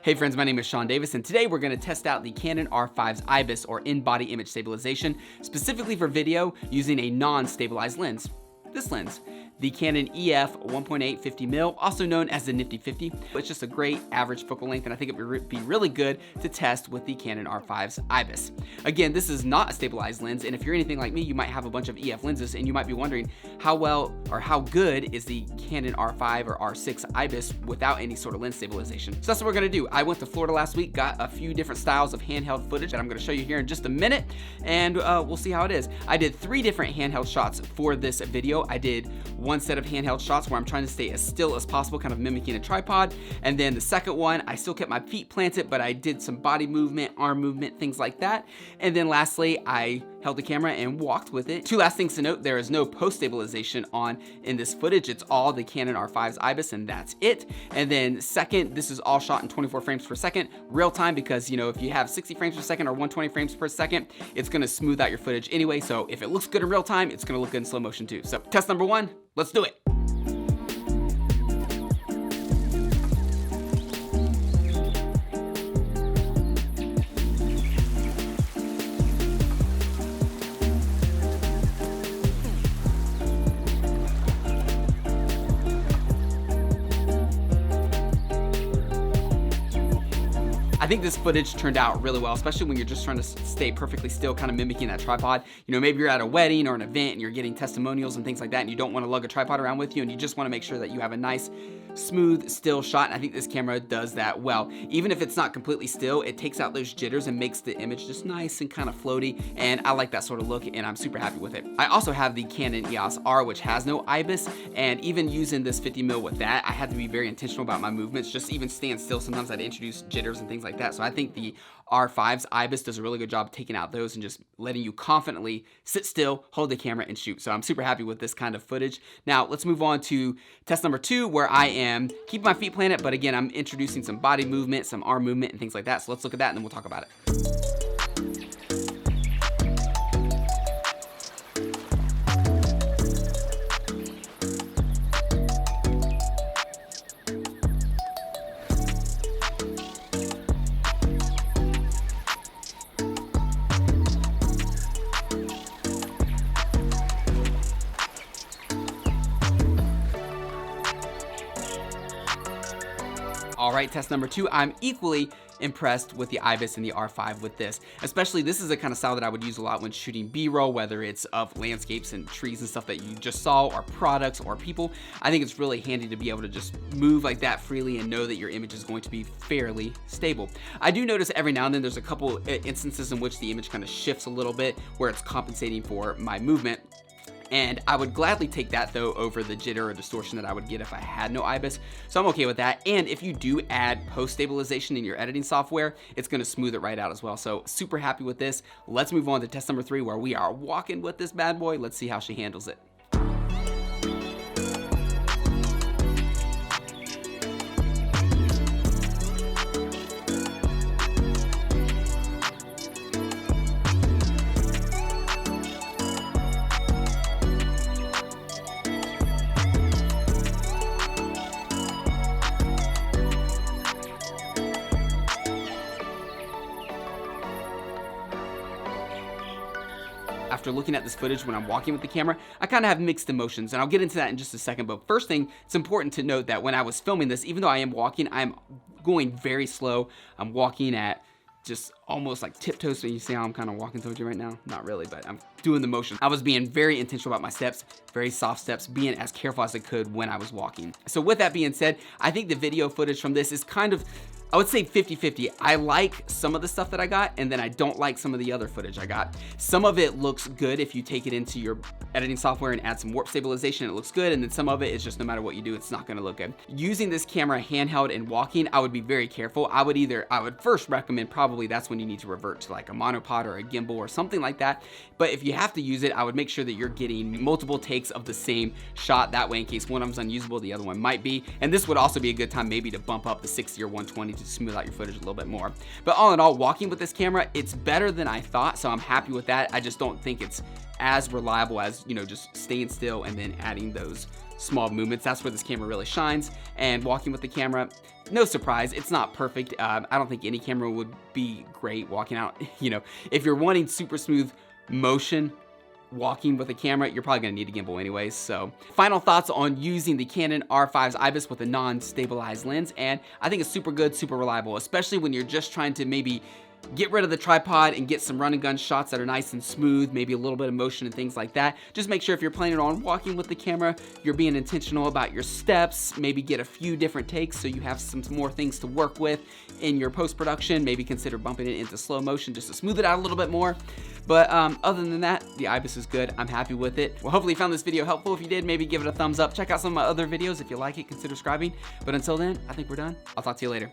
Hey friends, my name is Sean Davis, and today we're going to test out the Canon R5's IBIS, or in-body image stabilization, specifically for video using a non-stabilized lens. This lens, the Canon EF 1.8 50mm, also known as the Nifty 50. It's just a great average focal length, and I think it would be really good to test with the Canon R5's IBIS. Again, this is not a stabilized lens, and if you're anything like me, you might have a bunch of EF lenses, and you might be wondering how well or how good is the Canon R5 or R6 IBIS without any sort of lens stabilization. So that's what we're gonna do. I went to Florida last week, got a few different styles of handheld footage that I'm gonna show you here in just a minute, and we'll see how it is. I did 3 different handheld shots for this video. I did one set of handheld shots where I'm trying to stay as still as possible, kind of mimicking a tripod. And then the second one, I still kept my feet planted, but I did some body movement, arm movement, things like that. And then lastly, I held the camera and walked with it. 2 last things to note, there is no post-stabilization on in this footage. It's all the Canon R5's IBIS, and that's it. And then second, this is all shot in 24 frames per second, real time, because if you have 60 frames per second or 120 frames per second, it's gonna smooth out your footage anyway. So if it looks good in real time, it's gonna look good in slow motion too. So test number 1, let's do it. I think this footage turned out really well, especially when you're just trying to stay perfectly still, kind of mimicking that tripod. Maybe you're at a wedding or an event and you're getting testimonials and things like that, and you don't want to lug a tripod around with you, and you just want to make sure that you have a nice, smooth, still shot. And I think this camera does that well. Even if it's not completely still, it takes out those jitters and makes the image just nice and kind of floaty, and I like that sort of look, and I'm super happy with it. I also have the Canon EOS R, which has no IBIS, and even using this 50mm with that, I had to be very intentional about my movements. Just even stand still, sometimes I'd introduce jitters and things like that. So I think the R5's IBIS does a really good job taking out those and just letting you confidently sit still, hold the camera, and shoot. So I'm super happy with this kind of footage. Now let's move on to test number 2, where I am keeping my feet planted, but again, I'm introducing some body movement, some arm movement, and things like that. So let's look at that, and then we'll talk about it. All right, test number 2, I'm equally impressed with the IBIS and the R5 with this. Especially, this is a kind of style that I would use a lot when shooting B-roll, whether it's of landscapes and trees and stuff that you just saw, or products or people. I think it's really handy to be able to just move like that freely and know that your image is going to be fairly stable. I do notice every now and then there's a couple instances in which the image kind of shifts a little bit, where it's compensating for my movement. And I would gladly take that though over the jitter or distortion that I would get if I had no IBIS. So I'm okay with that. And if you do add post-stabilization in your editing software, it's gonna smooth it right out as well. So super happy with this. Let's move on to test number 3, where we are walking with this bad boy. Let's see how she handles it. After looking at this footage when I'm walking with the camera, I kind of have mixed emotions, and I'll get into that in just a second. But first thing, it's important to note that when I was filming this, even though I am walking, I'm going very slow. I'm walking at just almost like tiptoes. So you see how I'm kind of walking towards you right now? Not really, but I'm doing the motion. I was being very intentional about my steps, very soft steps, being as careful as I could when I was walking. So with that being said, I think the video footage from this is kind of, I would say 50-50. I like some of the stuff that I got, and then I don't like some of the other footage I got. Some of it looks good if you take it into your editing software and add some warp stabilization, it looks good, and then some of it is just no matter what you do, it's not gonna look good. Using this camera handheld and walking, I would be very careful. I would first recommend, probably that's when you need to revert to like a monopod or a gimbal or something like that. But if you have to use it, I would make sure that you're getting multiple takes of the same shot. That way, in case one of them's unusable, the other one might be. And this would also be a good time maybe to bump up the 60 or 120 to smooth out your footage a little bit more. But all in all, walking with this camera, it's better than I thought, so I'm happy with that. I just don't think it's as reliable as, just staying still and then adding those small movements. That's where this camera really shines. And walking with the camera, no surprise, it's not perfect. I don't think any camera would be great walking out. You know, if you're wanting super smooth motion walking with a camera, you're probably gonna need a gimbal anyways. So final thoughts on using the Canon R5's IBIS with a non-stabilized lens, and I think it's super good, super reliable, especially when you're just trying to maybe get rid of the tripod and get some run and gun shots that are nice and smooth, maybe a little bit of motion and things like that. Just make sure if you're planning on walking with the camera, you're being intentional about your steps, maybe get a few different takes so you have some more things to work with in your post-production. Maybe consider bumping it into slow motion just to smooth it out a little bit more. But other than that, the IBIS is good. I'm happy with it. Well, hopefully you found this video helpful. If you did, maybe give it a thumbs up. Check out some of my other videos. If you like it, consider subscribing. But until then, I think we're done. I'll talk to you later.